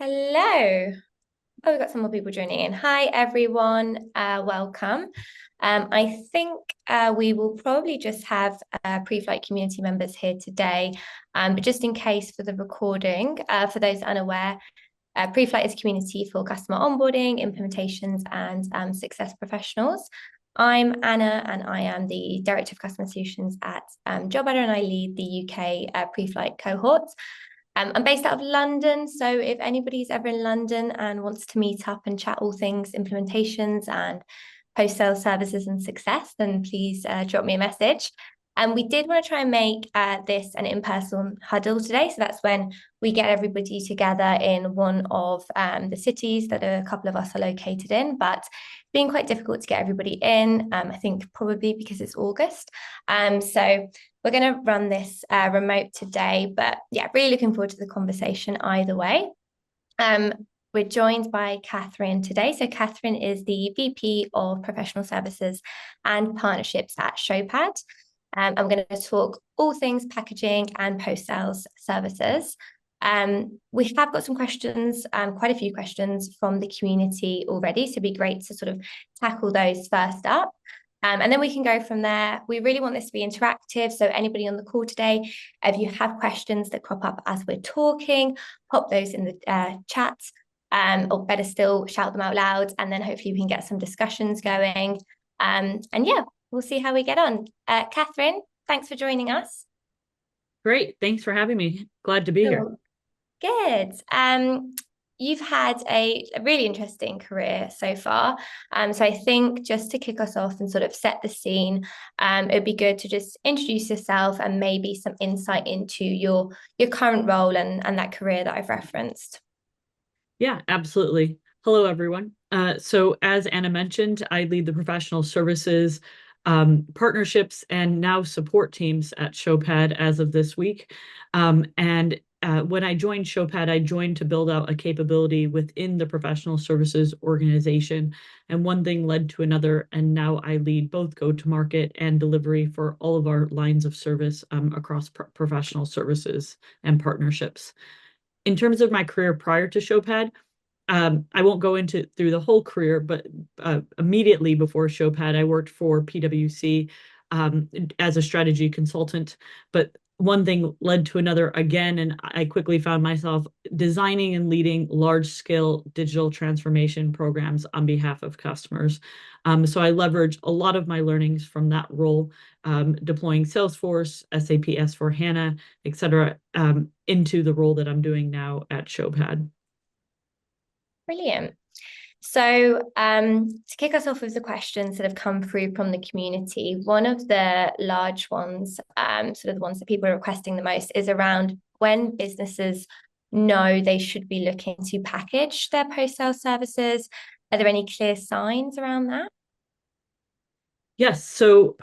Hello. Oh, we've got some more people joining in. Hi, everyone. Welcome. I think we will probably just have pre-flight community members here today. But just in case for the recording, for those unaware, pre-flight is a community for customer onboarding, implementations, and success professionals. I'm Anna, and I am the Director of Customer Solutions at JobAdder, and I lead the UK pre-flight cohort. I'm based out of London, so if anybody's ever in London and wants to meet up and chat all things implementations and post-sale services and success, then please drop me a message. And we did want to try and make this an in-person huddle today. So that's when we get everybody together in one of the cities that a couple of us are located in. But it's been quite difficult to get everybody in, I think probably because it's August. So we're going to run this remote today, but yeah, really looking forward to the conversation either way. We're joined by Catherine today. So Catherine is the VP of Professional Services and Partnerships at Showpad. I'm going to talk all things packaging and post-sales services. We have got some questions, quite a few questions from the community already, so it'd be great to sort of tackle those first up. And then we can go from there. We really want this to be interactive. So anybody on the call today, if you have questions that crop up as we're talking, pop those in the chat, or better still, shout them out loud. And then hopefully we can get some discussions going. And yeah, we'll see how we get on. Catherine, thanks for joining us. Great. Thanks for having me. Glad to be here. Good. You've had a really interesting career so far. So I think just to kick us off and sort of set the scene, it'd be good to just introduce yourself and maybe some insight into your current role and that career that I've referenced. Yeah, absolutely. Hello, everyone. So as Anna mentioned, I lead the professional services, partnerships, and now support teams at Showpad as of this week. When I joined Showpad, I joined to build out a capability within the professional services organization. And one thing led to another, and now I lead both go-to-market and delivery for all of our lines of service across professional services and partnerships. In terms of my career prior to Showpad, I won't go into through the whole career, but immediately before Showpad, I worked for PwC as a strategy consultant. But one thing led to another again, and I quickly found myself designing and leading large-scale digital transformation programs on behalf of customers. So I leverage a lot of my learnings from that role, deploying Salesforce, SAP S/4HANA, et cetera, into the role that I'm doing now at Showpad. Brilliant. So to kick us off with the questions that have come through from the community, one of the large ones, sort of the ones that people are requesting the most, is around when businesses know they should be looking to package their post-sale services. Are there any clear signs around that? Yes, so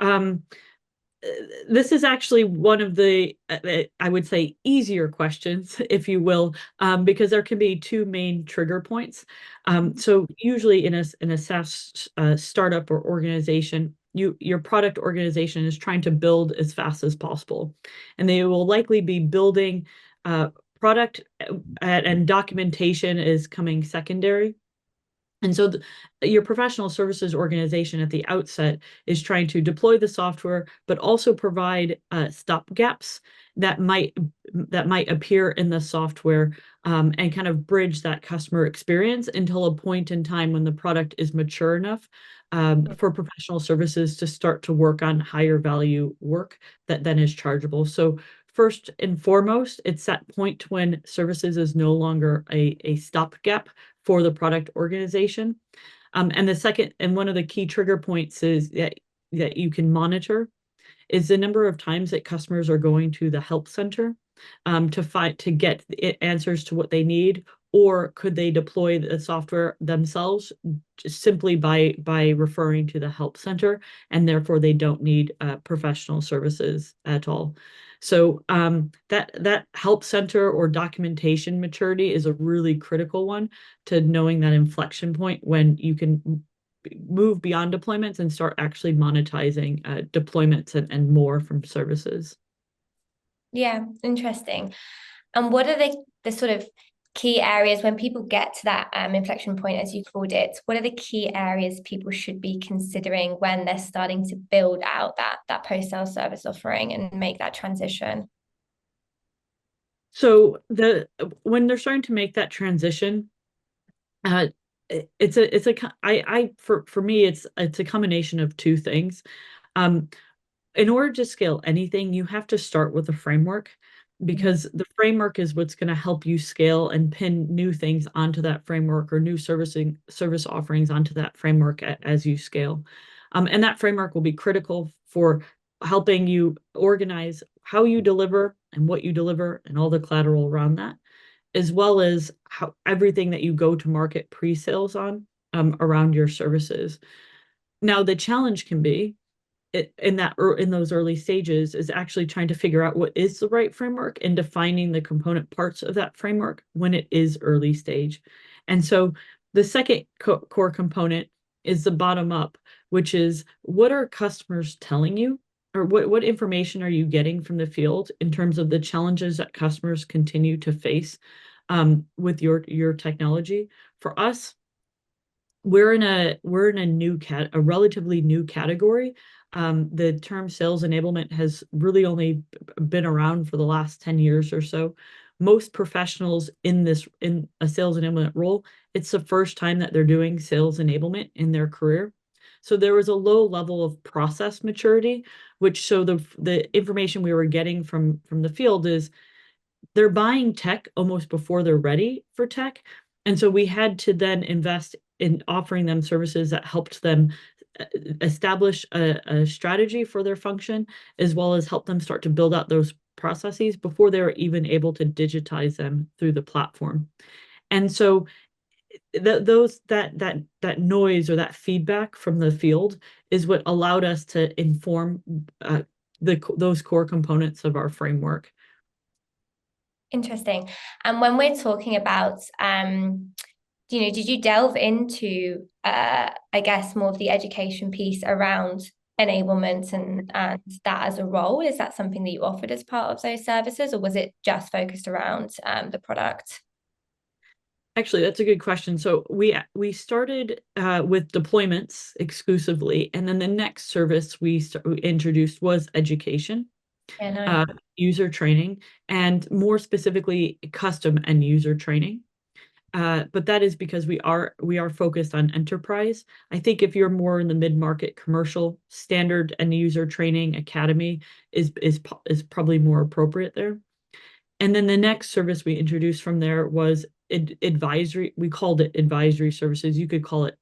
this is actually one of the, I would say, easier questions, if you will, because there can be two main trigger points. So usually in a SaaS startup or organization, your product organization is trying to build as fast as possible, and they will likely be building product and documentation is coming secondary. And so your professional services organization at the outset is trying to deploy the software, but also provide stopgaps that might appear in the software, and kind of bridge that customer experience until a point in time when the product is mature enough for professional services to start to work on higher value work that then is chargeable. So first and foremost, it's that point when services is no longer a stopgap for the product organization. And the second, and one of the key trigger points is that you can monitor is the number of times that customers are going to the help center to get answers to what they need, or could they deploy the software themselves just simply by referring to the help center, and therefore they don't need professional services at all. So that help center or documentation maturity is a really critical one to knowing that inflection point when you can move beyond deployments and start actually monetizing deployments and more from services. Yeah, interesting. And what are the sort of key areas when people get to that inflection point, as you called it? What are the key areas people should be considering when they're starting to build out that post-sale service offering and make that transition? So when they're starting to make that transition, uh, for me, it's a combination of two things. Um, in order to scale anything, you have to start with a framework because the framework is what's going to help you scale and pin new things onto that framework or new service offerings onto that framework as you scale. And that framework will be critical for helping you organize how you deliver and what you deliver and all the collateral around that, as well as how everything that you go to market pre-sales on around your services. Now, the challenge can be in those early stages is actually trying to figure out what is the right framework and defining the component parts of that framework when it is early stage. And so the second core component is the bottom up, which is what are customers telling you, or what information are you getting from the field in terms of the challenges that customers continue to face with your technology. For us, we're in a relatively new category. The term sales enablement has really only been around for the last 10 years or so. Most professionals in a sales enablement role, it's the first time that they're doing sales enablement in their career. So there was a low level of process maturity, which so the information we were getting from the field is they're buying tech almost before they're ready for tech. And so we had to then invest in offering them services that helped them establish a strategy for their function, as well as help them start to build out those processes before they were even able to digitize them through the platform. And so that noise or that feedback from the field is what allowed us to inform those core components of our framework. Interesting. And when we're talking about, did you delve into, I guess, more of the education piece around enablement and that as a role? Is that something that you offered as part of those services, or was it just focused around the product? Actually, that's a good question. So we started with deployments exclusively, and then the next service we introduced was education, Yeah, no. uh, user training, and more specifically, custom end user training. But that is because we are focused on enterprise. I think if you're more in the mid-market commercial, standard end user training academy is probably more appropriate there. And then the next service we introduced from there was advisory. We called it advisory services. You could call it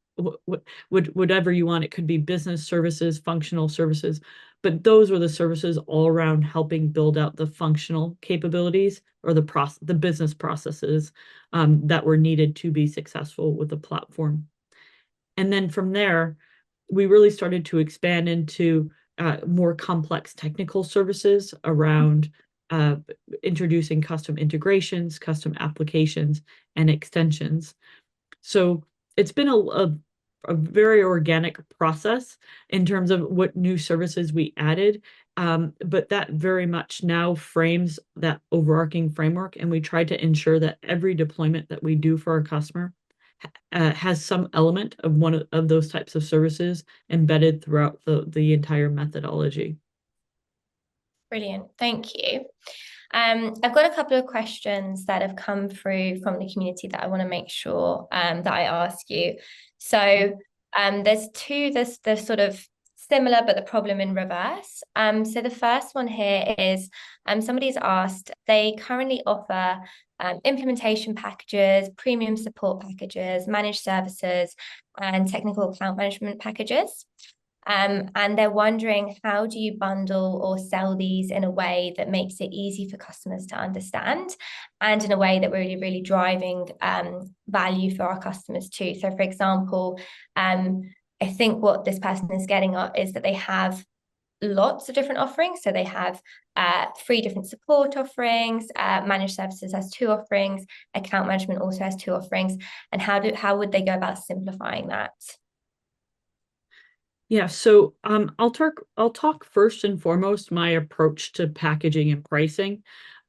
whatever you want. It could be business services, functional services, but those were the services all around helping build out the functional capabilities or the business processes that were needed to be successful with the platform. And then from there, we really started to expand into more complex technical services around uh, introducing custom integrations, custom applications, and extensions. So it's been a very organic process in terms of what new services we added. But that very much now frames that overarching framework, and we try to ensure that every deployment that we do for our customer has some element of one of those types of services embedded throughout the entire methodology. Brilliant. Thank you. I've got a couple of questions that have come through from the community that I want to make sure that I ask you. So there's two, there's sort of similar, but the problem in reverse. So the first one here is somebody's asked, they currently offer implementation packages, premium support packages, managed services, and technical account management packages. And they're wondering, how do you bundle or sell these in a way that makes it easy for customers to understand, and in a way that we're really, really driving value for our customers too. So for example, I think what this person is getting at is that they have lots of different offerings. So they have 3 different support offerings, managed services has 2 offerings, account management also has 2 offerings. And how would they go about simplifying that? Yeah, so I'll talk first and foremost my approach to packaging and pricing.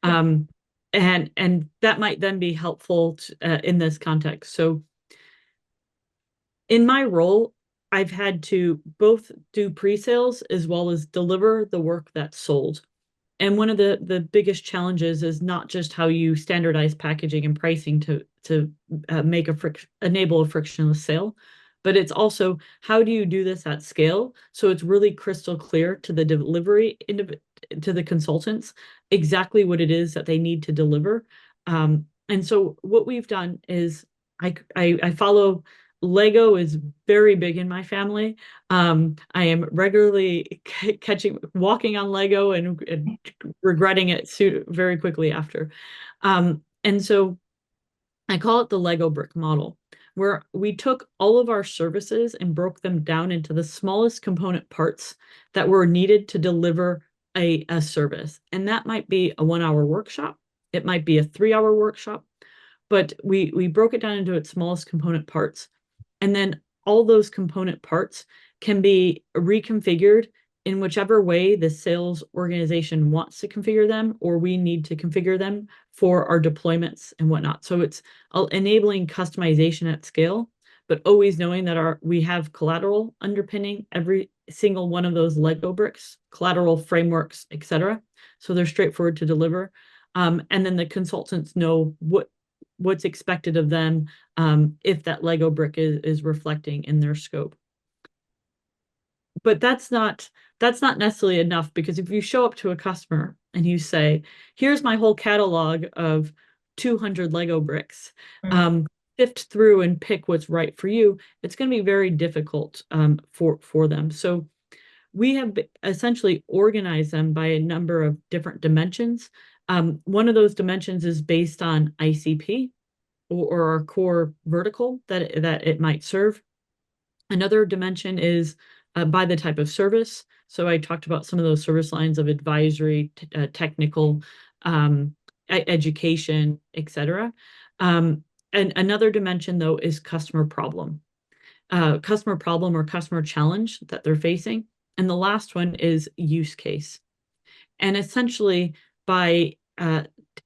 Yeah. Um, and that might then be helpful in this context. So in my role, I've had to both do pre-sales as well as deliver the work that's sold. And one of the biggest challenges is not just how you standardize packaging and pricing to make enable a frictionless sale, but it's also how do you do this at scale so it's really crystal clear to the delivery to the consultants exactly what it is that they need to deliver. And so what we've done is I follow Lego is very big in my family. I am regularly walking on Lego and regretting it very quickly after. And so I call it the Lego brick model, where we took all of our services and broke them down into the smallest component parts that were needed to deliver a service. And that might be a 1 hour workshop, it might be a 3 hour workshop, but we broke it down into its smallest component parts. And then all those component parts can be reconfigured in whichever way the sales organization wants to configure them, or we need to configure them for our deployments and whatnot. So it's enabling customization at scale, but always knowing that we have collateral underpinning every single one of those Lego bricks, collateral frameworks, etc. So they're straightforward to deliver. And then the consultants know what's expected of them if that Lego brick is reflecting in their scope. But that's not necessarily enough, because if you show up to a customer and you say, here's my whole catalog of 200 Lego bricks, sift through and pick what's right for you, it's going to be very difficult for them. So we have essentially organized them by a number of different dimensions. One of those dimensions is based on ICP or our core vertical that it might serve. Another dimension is by the type of service. So I talked about some of those service lines of advisory, technical, education, etc. And another dimension, though, is customer problem or customer challenge that they're facing. And the last one is use case. And essentially, by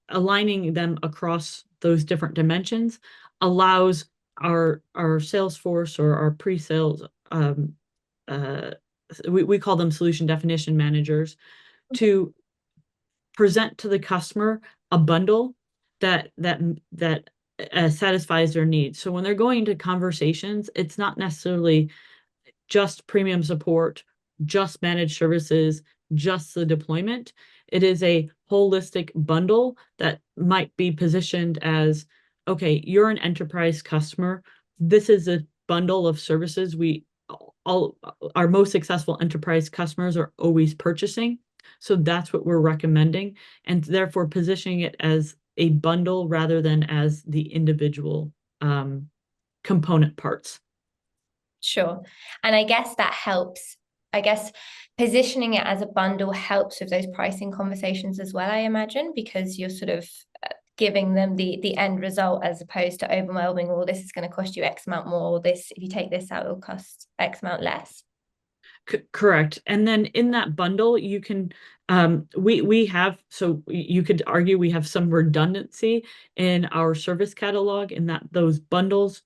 aligning them across those different dimensions, allows our sales force or our pre-sales, we call them solution definition managers, to present to the customer a bundle that satisfies their needs. So when they're going into conversations, it's not necessarily just premium support, just managed services, just the deployment. It is a holistic bundle that might be positioned as, okay, you're an enterprise customer. This is a bundle of services all our most successful enterprise customers are always purchasing. So that's what we're recommending, and therefore positioning it as a bundle rather than as the individual component parts. Sure. And I guess that helps. I guess positioning it as a bundle helps with those pricing conversations as well, I imagine, because you're sort of giving them the end result as opposed to overwhelming, well, this is going to cost you X amount more, or this, if you take this out, it'll cost X amount less. Correct. And then in that bundle, you can we have, so you could argue we have some redundancy in our service catalog, in that those bundles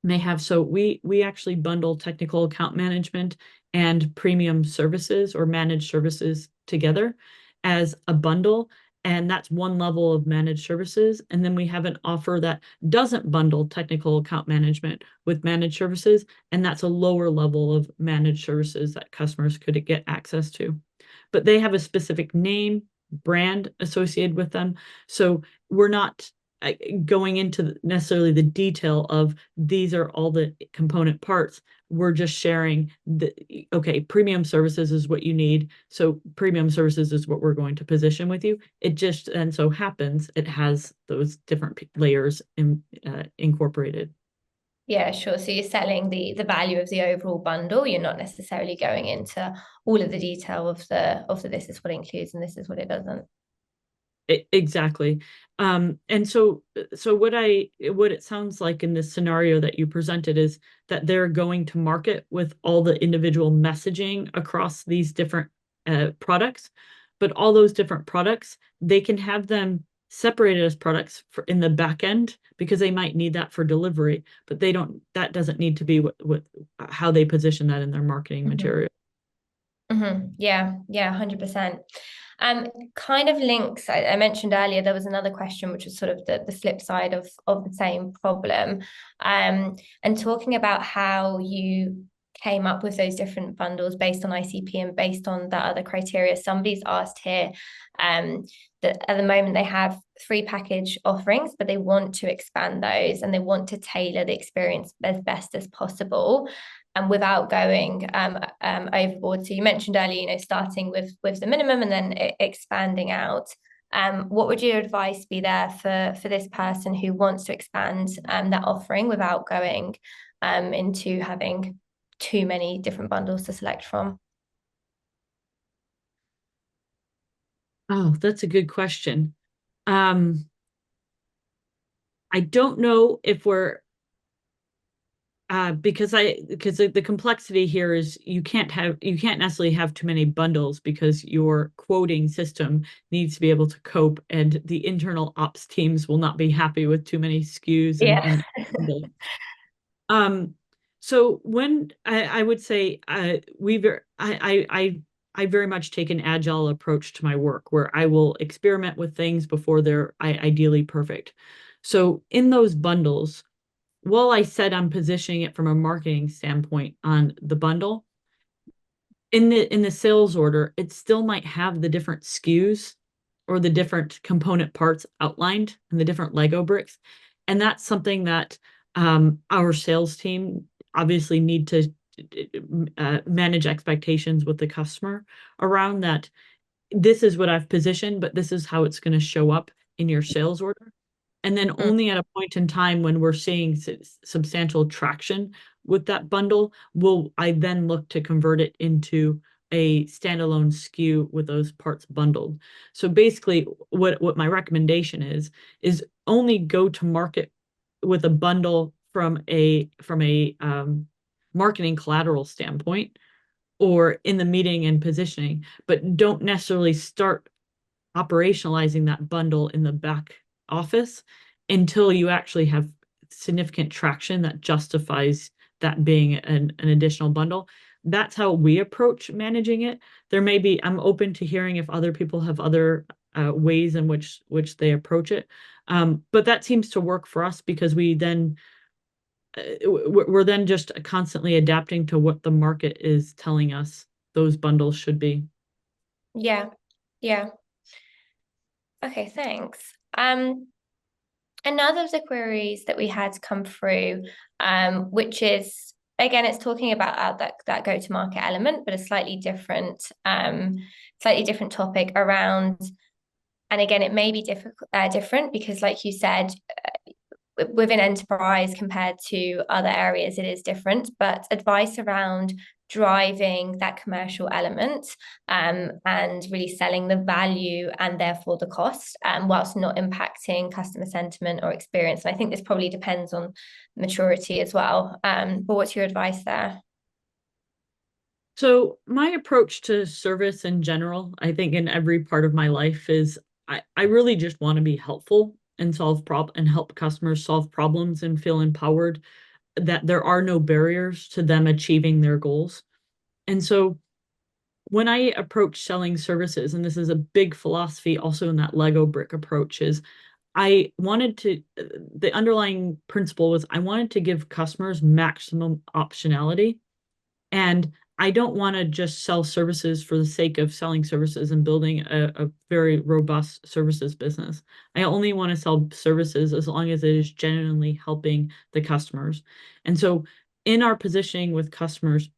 may have, so we actually bundle technical account management and premium services or managed services together as a bundle, and that's one level of managed services. And then we have an offer that doesn't bundle technical account management with managed services, and that's a lower level of managed services that customers could get access to. But they have a specific name, brand associated with them, so we're not going into necessarily the detail of these are all the component parts. We're just sharing okay, premium services is what you need, so premium services is what we're going to position with you. It just and so happens it has those different layers incorporated. Yeah, sure. So you're selling the value of the overall bundle. You're not necessarily going into all of the detail of the this is what it includes and this is what it doesn't. Exactly. And so what it sounds like in this scenario that you presented is that they're going to market with all the individual messaging across these different products, but all those different products, they can have them separated as products in the back end because they might need that for delivery, but that doesn't need to be how they position that in their marketing material. Yeah, 100%. Kind of links, I mentioned earlier, there was another question, which was sort of the flip side of the same problem. And talking about how you came up with those different bundles based on ICP and based on that other criteria. Somebody's asked here that at the moment they have 3 package offerings, but they want to expand those and they want to tailor the experience as best as possible and without going overboard. So you mentioned earlier, starting with the minimum and then expanding out. What would your advice be there for this person who wants to expand that offering without going into having too many different bundles to select from? Oh, that's a good question. I don't know if we're because the complexity here is you can't necessarily have too many bundles because your quoting system needs to be able to cope, and the internal ops teams will not be happy with too many SKUs Yeah. um so when I would say I very much take an agile approach to my work where I will experiment with things before they're ideally perfect. So in those bundles, while I said I'm positioning it from a marketing standpoint on the bundle, in the sales order, it still might have the different SKUs or the different component parts outlined and the different Lego bricks. And that's something that our sales team obviously need to manage expectations with the customer around that. This is what I've positioned, but this is how it's going to show up in your sales order. And then only at a point in time when we're seeing substantial traction with that bundle, will I then look to convert it into a standalone SKU with those parts bundled. So basically, what my recommendation is only go to market with a bundle from a marketing collateral standpoint or in the meeting and positioning, but don't necessarily start operationalizing that bundle in the back office until you actually have significant traction that justifies that being an additional bundle. That's how we approach managing it. I'm open to hearing if other people have other ways in which they approach it. But that seems to work for us because we're then just constantly adapting to what the market is telling us those bundles should be. Yeah. Yeah. Okay, thanks. Another of the queries that we had come through, which is again, it's talking about that go-to-market element, but a slightly different topic around. And again, it may be different because, like you said, within enterprise compared to other areas, it is different. But advice around driving that commercial element and really selling the value and therefore the cost, whilst not impacting customer sentiment or experience. And I think this probably depends on maturity as well. But what's your advice there? So my approach to service in general, I think in every part of my life is I really just want to be helpful and help customers solve problems and feel empowered that there are no barriers to them achieving their goals. And so when I approach selling services, and this is a big philosophy also in that Lego brick approach, is the underlying principle was I wanted to give customers maximum optionality. And I don't want to just sell services for the sake of selling services and building a very robust services business. I only want to sell services as long as it is genuinely helping the customers. And so in our positioning with customers,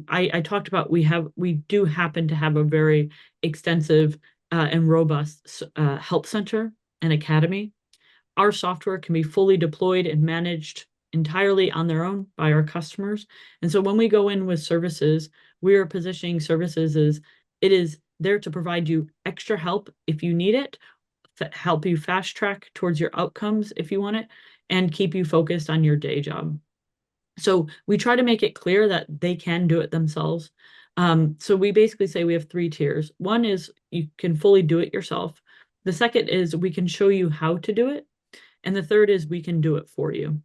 I talked about we do happen to have a very extensive and robust help center and academy. Our software can be fully deployed and managed entirely on their own by our customers. And so when we go in with services, we are positioning services as it is there to provide you extra help if you need it, help you fast track towards your outcomes if you want it, and keep you focused on your day job. So we try to make it clear that they can do it themselves. So we basically say we have 3 tiers. One is you can fully do it yourself. The second is we can show you how to do it. And the third is we can do it for you.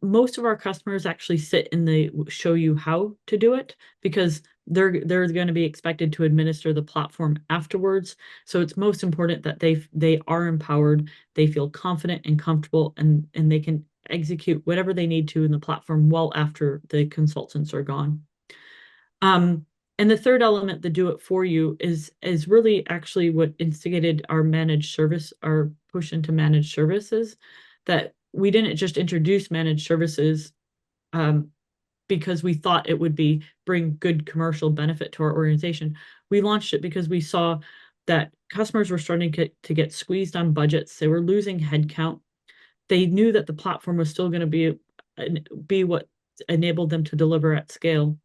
Most of our customers actually sit in the show you how to do it because they're going to be expected to administer the platform afterwards. So it's most important that they are empowered, they feel confident and comfortable, and they can execute whatever they need to in the platform well after the consultants are gone. And the third element, the do it for you, is really actually what instigated our managed service, our push into managed services, that we didn't just introduce managed services um, because we thought it would bring good commercial benefit to our organization. We launched it because we saw that customers were starting to get squeezed on budgets. They were losing headcount. They knew that the platform was still going to be what enabled them to deliver at scale.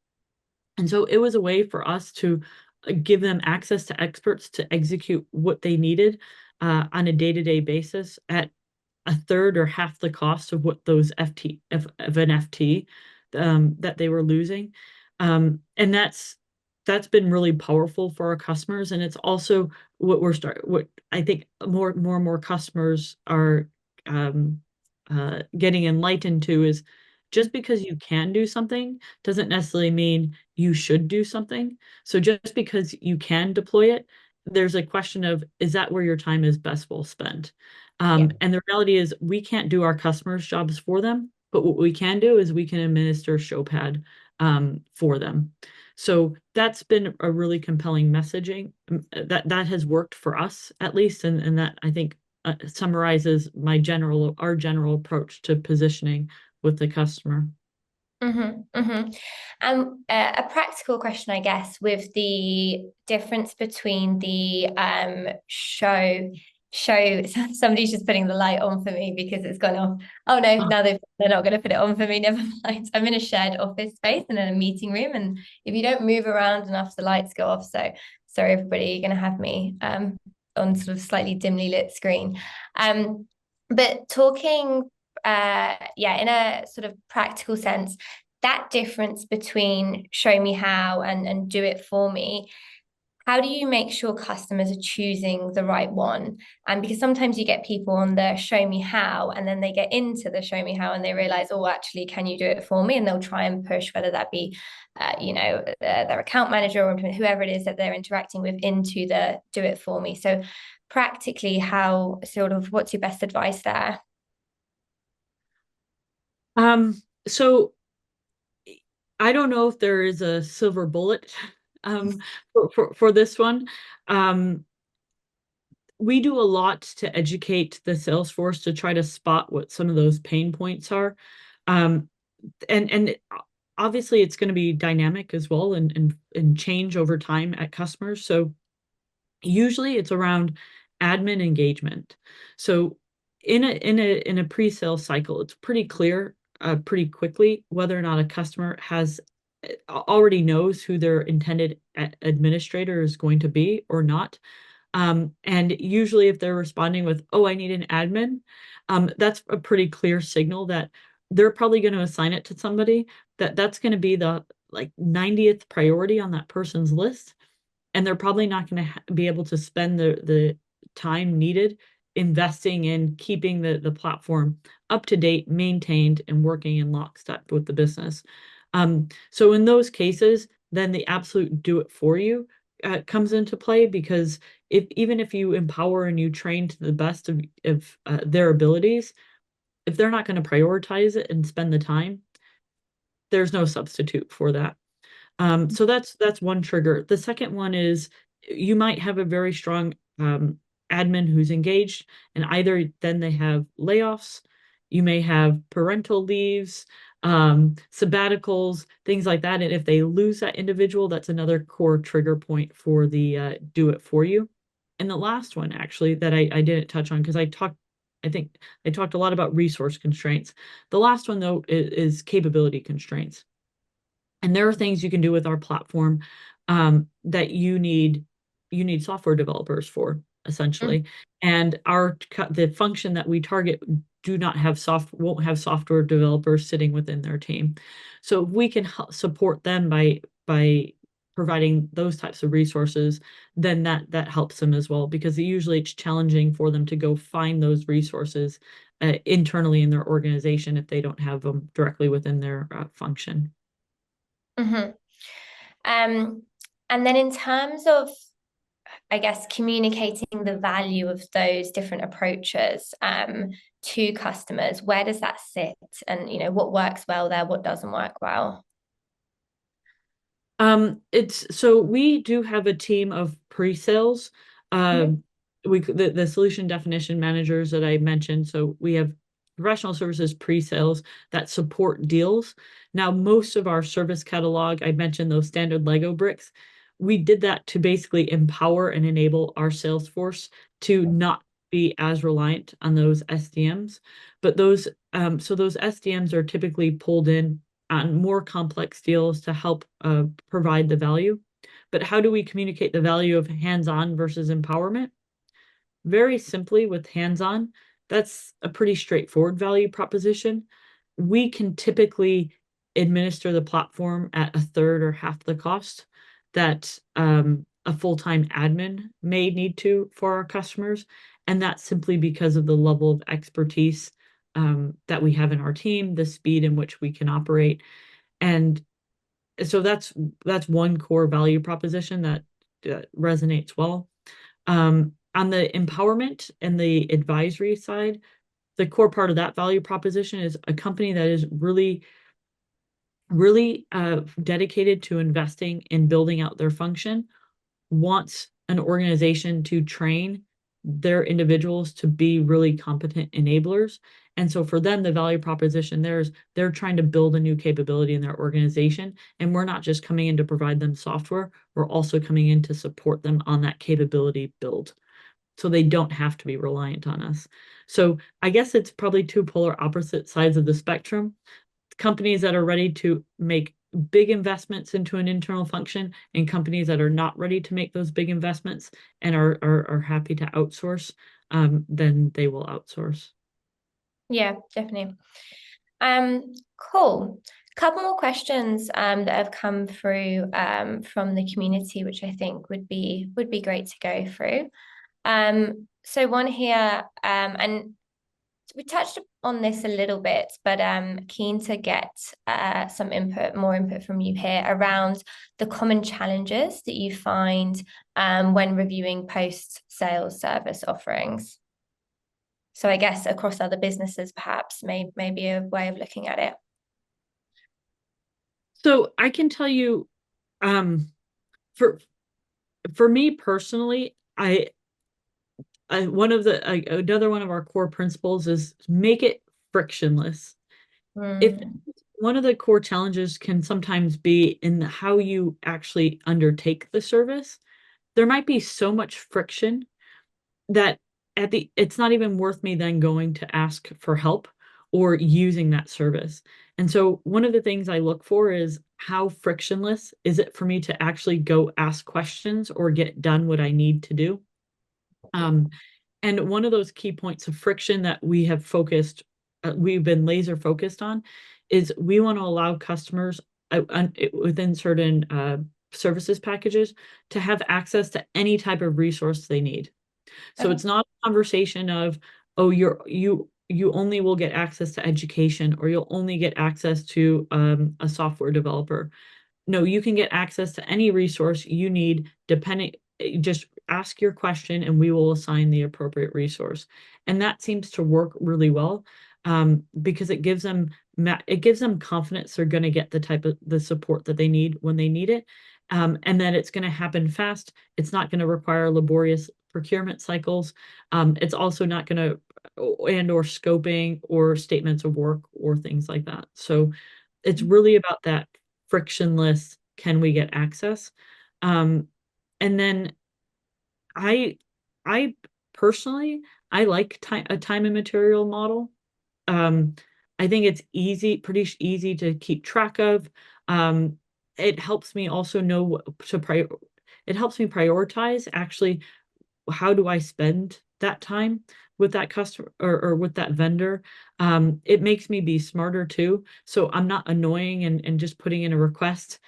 And so it was a way for us to give them access to experts to execute what they needed on a day-to-day basis at a third or half the cost of what those of an FT that they were losing. And that's been really powerful for our customers. And it's also what I think more and more customers are getting enlightened to is just because you can do something doesn't necessarily mean you should do something. So just because you can deploy it, there's a question of, is that where your time is best well spent? Yeah. And the reality is we can't do our customers' jobs for them, but what we can do is we can administer Showpad for them. So that's been a really compelling messaging that has worked for us at least, and that I think summarizes our general approach to positioning with the customer. Mm-hmm, mm-hmm. A practical question, I guess, with the difference between the show. Somebody's just putting the light on for me because it's gone off. Oh no, Oh, now they're not going to put it on for me. Never mind. I'm in a shared office space and in a meeting room, and if you don't move around enough, the lights go off. So sorry, everybody, you're going to have me on sort of slightly dimly lit screen. But talking yeah, in a sort of practical sense, that difference between show me how and do it for me, how do you make sure customers are choosing the right one? And because sometimes you get people on the show me how, and then they get into the show me how and they realize, oh, actually, can you do it for me? And they'll try and push, whether that be, their account manager or whoever it is that they're interacting with into the do it for me. So practically, how sort of what's your best advice there? so I don't know if there is a silver bullet um, for this one. Um, we do a lot to educate the sales force to try to spot what some of those pain points are. Um, and obviously it's going to be dynamic as well and change over time at customers. So usually it's around admin engagement. So in a pre-sale cycle, it's pretty clear pretty quickly whether or not a customer has already knows who their intended administrator is going to be or not. And usually if they're responding with, oh, I need an admin, that's a pretty clear signal that they're probably going to assign it to somebody that's going to be the like 90th priority on that person's list. And they're probably not going to be able to spend the time needed investing in keeping the platform up to date, maintained, and working in lockstep with the business. So in those cases, then the absolute do it for you comes into play because even if you empower and you train to the best of their abilities, if they're not going to prioritize it and spend the time, there's no substitute for that. So that's one trigger. The second one is you might have a very strong admin who's engaged, and either then they have layoffs, you may have parental leaves, sabbaticals, things like that. And if they lose that individual, that's another core trigger point for the do it for you. And the last one actually that I didn't touch on because I think I talked a lot about resource constraints. The last one though is capability constraints. And there are things you can do with our platform that you need software developers for essentially. And the function that we target do not have won't have software developers sitting within their team. So if we can support them by providing those types of resources, then that helps them as well, because usually it's challenging for them to go find those resources internally in their organization if they don't have them directly within their function. Mm-hmm. And then in terms of, I guess, communicating the value of those different approaches to customers, where does that sit? And, what works well there, what doesn't work well? It's so we do have a team of pre-sales. Mhm. The solution definition managers that I mentioned. So we have professional services pre-sales that support deals. Now, most of our service catalog, I mentioned those standard Lego bricks. We did that to basically empower and enable our sales force to not be as reliant on those SDMs. But those SDMs are typically pulled in on more complex deals to help provide the value. But how do we communicate the value of hands-on versus empowerment? Very simply, with hands-on, that's a pretty straightforward value proposition. We can typically administer the platform at a third or half the cost that a full-time admin may need to for our customers. And that's simply because of the level of expertise that we have in our team, the speed in which we can operate. And so that's one core value proposition that resonates well. On the empowerment and the advisory side, the core part of that value proposition is a company that is really dedicated to investing in building out their function, wants an organization to train their individuals to be really competent enablers. And so for them, the value proposition there is they're trying to build a new capability in their organization. And we're not just coming in to provide them software, we're also coming in to support them on that capability build. So they don't have to be reliant on us. So I guess it's probably two polar opposite sides of the spectrum. Companies that are ready to make big investments into an internal function, and companies that are not ready to make those big investments and are happy to outsource, then they will outsource. Yeah, definitely. Cool. Couple more questions that have come through from the community, which I think would be great to go through. So one here, and we touched on this a little bit, but keen to get some input, more input from you here around the common challenges that you find when reviewing post-sales service offerings. So I guess across other businesses, perhaps maybe a way of looking at it. So I can tell you, um, for for me personally, another one of our core principles is make it frictionless. If Mm, one of the core challenges can sometimes be in how you actually undertake the service, there might be so much friction that it's not even worth me then going to ask for help or using that service. And so one of the things I look for is how frictionless is it for me to actually go ask questions or get done what I need to do. Um, and one of those key points of friction that we've been laser focused on is we want to allow customers within certain services packages to have access to any type of resource they need. So okay. it's not a conversation of, oh, you only will get access to education, or you'll only get access to a software developer. No, you can get access to any resource you need, just ask your question and we will assign the appropriate resource. And that seems to work really well, because it gives them confidence they're going to get the support that they need when they need it. And then it's going to happen fast. It's not going to require laborious procurement cycles. It's also not going to or scoping or statements of work or things like that. So it's really about that frictionless, can we get access? And then I I personally I like a time and material model. Um, I think it's pretty easy to keep track of. Um, it helps me also know it helps me prioritize actually how do I spend that time with that customer or with that vendor. It makes me be smarter too. So I'm not annoying and just putting in a request,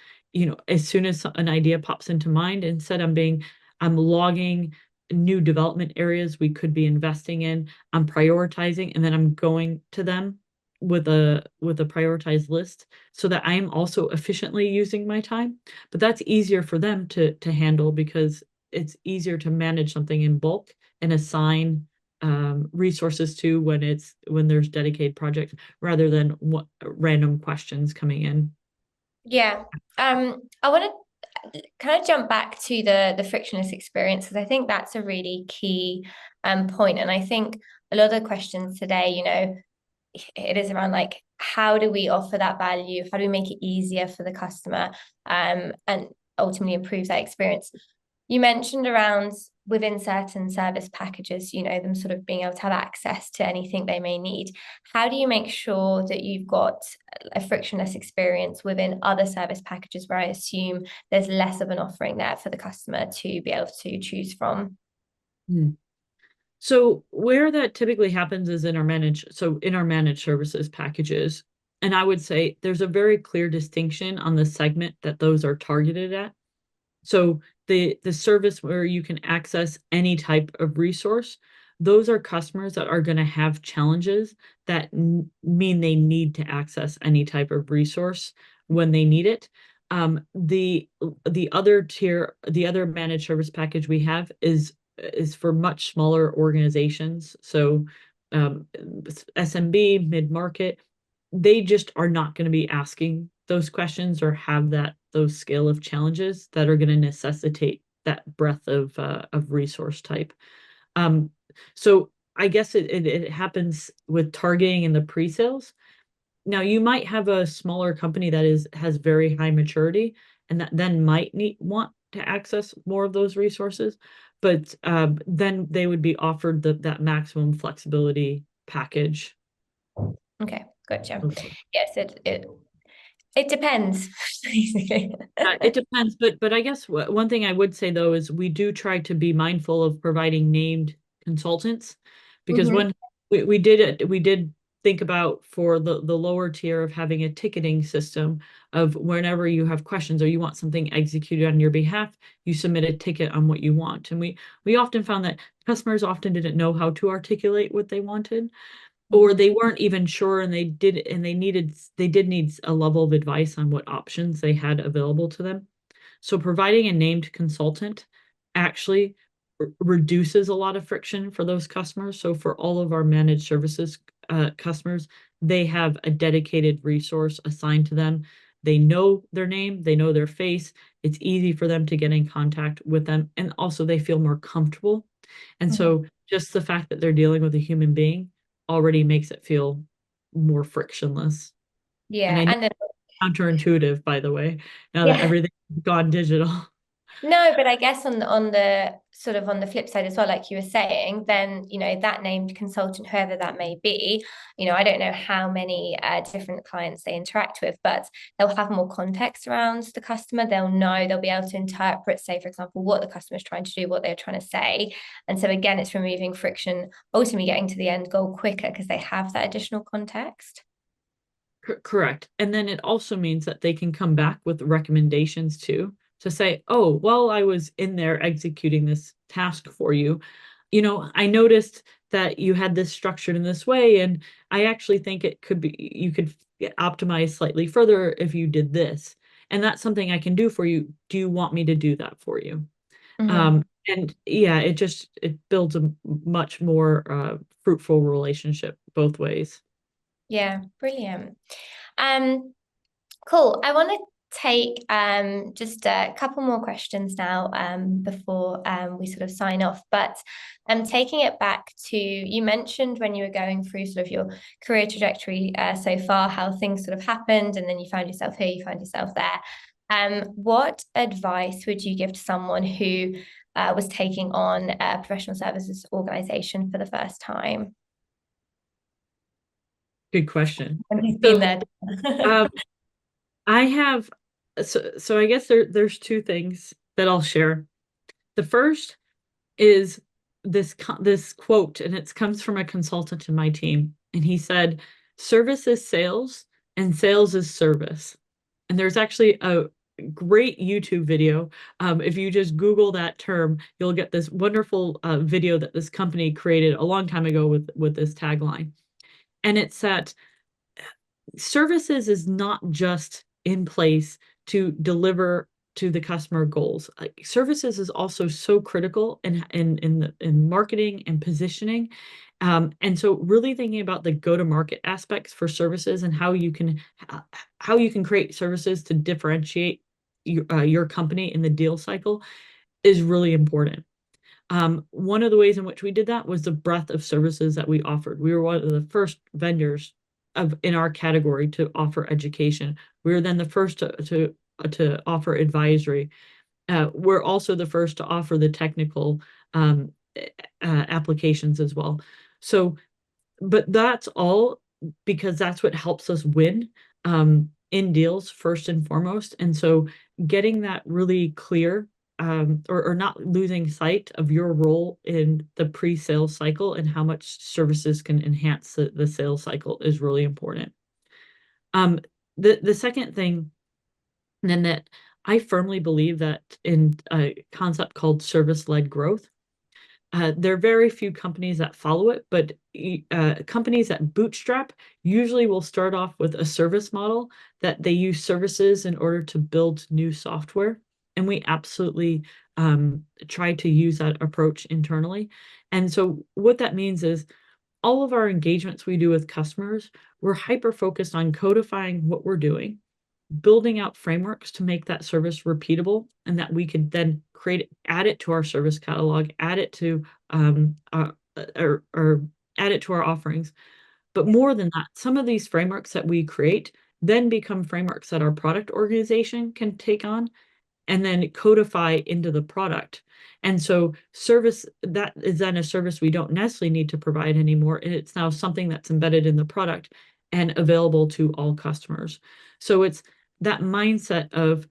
as soon as an idea pops into mind, instead I'm logging new development areas we could be investing in. I'm prioritizing, and then I'm going to them with a prioritized list so that I'm also efficiently using my time. But that's easier for them to handle because it's easier to manage something in bulk and assign resources to when there's dedicated projects rather than random questions coming in. Yeah. I want to kind of jump back to the frictionless experience because I think that's a really key point. And I think a lot of the questions today, it is around like how do we offer that value? How do we make it easier for the customer and ultimately improve that experience? You mentioned around within certain service packages, them sort of being able to have access to anything they may need. How do you make sure that you've got a frictionless experience within other service packages where I assume there's less of an offering there for the customer to be able to choose from? Hmm. So where that typically happens is in our managed services packages. And I would say there's a very clear distinction on the segment that those are targeted at. So the service where you can access any type of resource, those are customers that are going to have challenges that mean they need to access any type of resource when they need it. The other tier, the other managed service package we have is for much smaller organizations. So um, SMB, mid-market, they just are not going to be asking those questions or have those scale of challenges that are going to necessitate that breadth of resource type. Um, so I guess it happens with targeting in the pre-sales. Now you might have a smaller company that has very high maturity and that then might want to access more of those resources, but then they would be offered that maximum flexibility package. Okay, gotcha. Yes, it depends. It depends, but I guess one thing I would say though is we do try to be mindful of providing named consultants because Mhm. when we did think about for the lower tier of having a ticketing system of whenever you have questions or you want something executed on your behalf, you submit a ticket on what you want. And we often found that customers often didn't know how to articulate what they wanted or Mhm. they weren't even sure and they did need a level of advice on what options they had available to them. So providing a named consultant actually reduces a lot of friction for those customers. So for all of our managed services customers, they have a dedicated resource assigned to them. They know their name, they know their face. It's easy for them to get in contact with them, and also they feel more comfortable. And Mhm. so just the fact that they're dealing with a human being already makes it feel more frictionless. And Yeah, I know and then counterintuitive, by the way, now that yeah. everything's gone digital. No, but I guess on the sort of on the flip side as well, like you were saying, then that named consultant, whoever that may be, I don't know how many different clients they interact with, but they'll have more context around the customer. They'll be able to interpret, say, for example, what the customer is trying to do, what they're trying to say, and so again, it's removing friction, ultimately getting to the end goal quicker because they have that additional context. Correct. And then it also means that they can come back with recommendations too, to say, oh, while I was in there executing this task for you, I noticed that you had this structured in this way, and I actually think you could optimize slightly further if you did this. And that's something I can do for you. Do you want me to do that for you? Mhm. And yeah, it builds a much more fruitful relationship both ways. Yeah, brilliant. Um, Cool. I want to take just a couple more questions now before we sort of sign off. But taking it back to you mentioned when you were going through sort of your career trajectory so far, how things sort of happened, and then you found yourself here, you found yourself there. What advice would you give to someone who was taking on a professional services organization for the first time? Good question. And he's been So there. um, I have so I guess there's two things that I'll share. The first is this quote, and it comes from a consultant in my team, and he said, "Service is sales, and sales is service." And there's actually great YouTube video. If you just Google that term, you'll get this wonderful video that this company created a long time ago with this tagline. And it's that services is not just in place to deliver to the customer goals. Like, services is also so critical in marketing and positioning. And so really thinking about the go-to-market aspects for services and how you can create services to differentiate your company in the deal cycle is really important. One of the ways in which we did that was the breadth of services that we offered. We were one of the first vendors in our category to offer education. We were then the first to offer advisory. We're also the first to offer the technical applications as well. So, but that's all because that's what helps us win in deals first and foremost. And so getting that really clear, or not losing sight of your role in the pre-sales cycle and how much services can enhance the sales cycle is really important. Um, the second thing, then, that I firmly believe that in a concept called service-led growth. There are very few companies that follow it, but companies that bootstrap usually will start off with a service model that they use services in order to build new software. And we absolutely try to use that approach internally. And so what that means is all of our engagements we do with customers, we're hyper focused on codifying what we're doing, building out frameworks to make that service repeatable, and that we could then add it to our service catalog, add it to or add it to our offerings. But more than that, some of these frameworks that we create then become frameworks that our product organization can take on and then codify into the product. And so service that is then a service we don't necessarily need to provide anymore. And it's now something that's embedded in the product and available to all customers. So it's that mindset of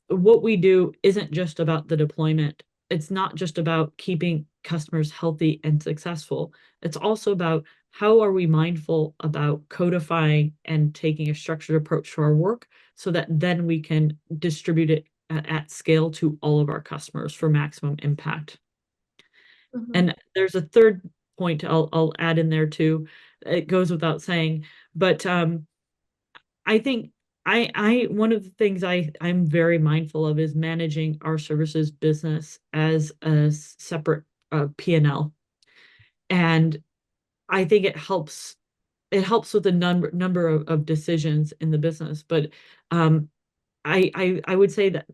what we do isn't just about the deployment. It's not just about keeping customers healthy and successful. It's also about how are we mindful about codifying and taking a structured approach to our work so that then we can distribute it at scale to all of our customers for maximum impact. Mhm. And there's a third point I'll add in there too. It goes without saying, but I think I one of the things I'm very mindful of is managing our services business as a separate P&L. And I think it helps with the number of decisions in the business. But um, I would say that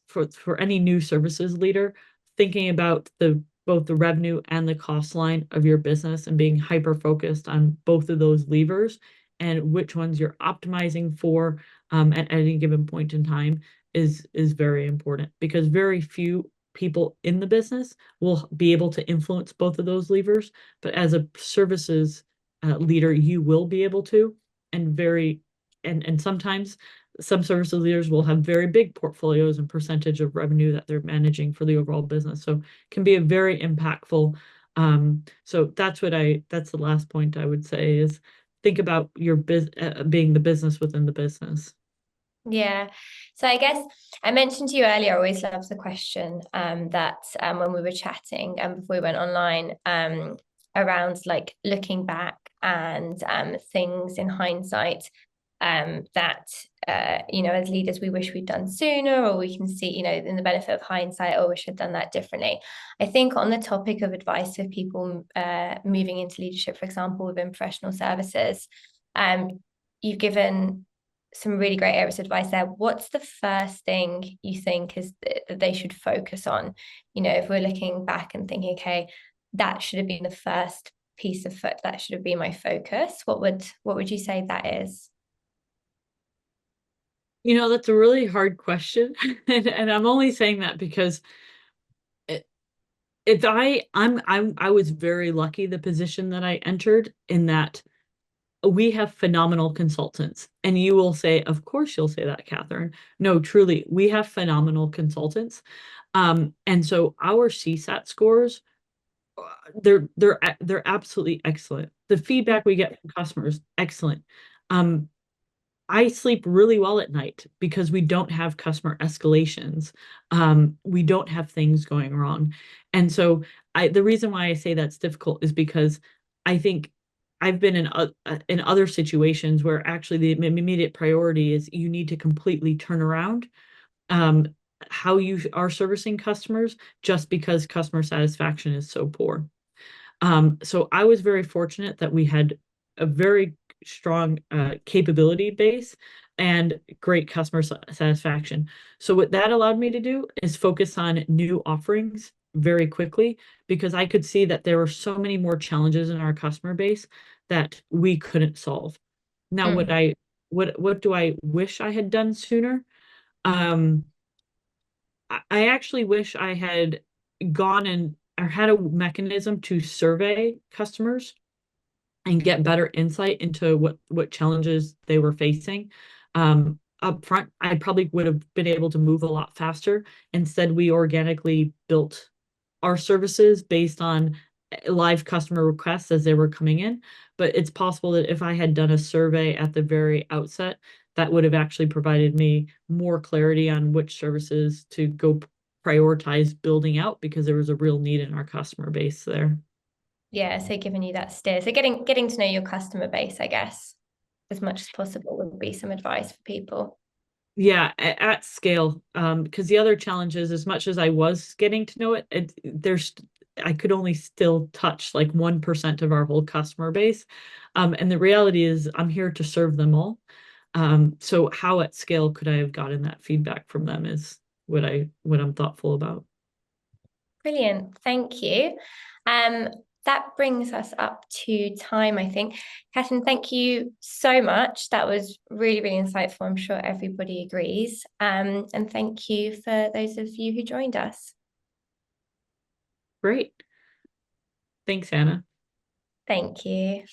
for any new services leader, thinking about the both the revenue and the cost line of your business and being hyper focused on both of those levers and which ones you're optimizing for at any given point in time is very important, because very few people in the business will be able to influence both of those levers. But as a services leader, you will be able to, and very and sometimes some services leaders will have very big portfolios and percentage of revenue that they're managing for the overall business. So it can be a very impactful. So that's the last point I would say is think about your being the business within the business. Yeah. So I guess I mentioned to you earlier, I always love the question that when we were chatting and before we went online around like looking back and things in hindsight that as leaders we wish we'd done sooner, or we can see in the benefit of hindsight, oh, wish I'd done that differently. I think on the topic of advice for people moving into leadership, for example, within professional services, you've given some really great areas of advice there. What's the first thing you think is that they should focus on? If we're looking back and thinking, okay, that should have been the first piece of foot, that should have been my focus. What would you say that is? That's a really hard question. And I'm only saying that because it, if I was very lucky the position that I entered in, that we have phenomenal consultants. And you will say, of course you'll say that, Catherine. No, truly, we have phenomenal consultants. And so our CSAT scores, they're absolutely excellent. The feedback we get from customers, excellent. Um, I sleep really well at night because we don't have customer escalations. We don't have things going wrong. And so the reason why I say that's difficult is because I think I've been in other situations where actually the immediate priority is you need to completely turn around um, how you are servicing customers just because customer satisfaction is so poor. So I was very fortunate that we had a very strong capability base and great customer satisfaction. So what that allowed me to do is focus on new offerings very quickly because I could see that there were so many more challenges in our customer base that we couldn't solve. Now, Mm. what do I wish I had done sooner? Um, I actually wish I had gone and or had a mechanism to survey customers and get better insight into what challenges they were facing. Up front, I probably would have been able to move a lot faster. Instead, we organically built our services based on live customer requests as they were coming in. But it's possible that if I had done a survey at the very outset, that would have actually provided me more clarity on which services to go prioritize building out because there was a real need in our customer base there. Yeah, so giving you that steer. So getting to know your customer base, I guess, as much as possible would be some advice for people. Yeah, at scale. Because the other challenge is as much as I was getting to know there's I could only still touch like 1% of our whole customer base. And the reality is I'm here to serve them all. So how at scale could I have gotten that feedback from them is what I'm thoughtful about. Brilliant. Thank you. Um, that brings us up to time, I think. Catherine, thank you so much. That was really, really insightful. I'm sure everybody agrees. And thank you for those of you who joined us. Great. Thanks, Anna. Thank you.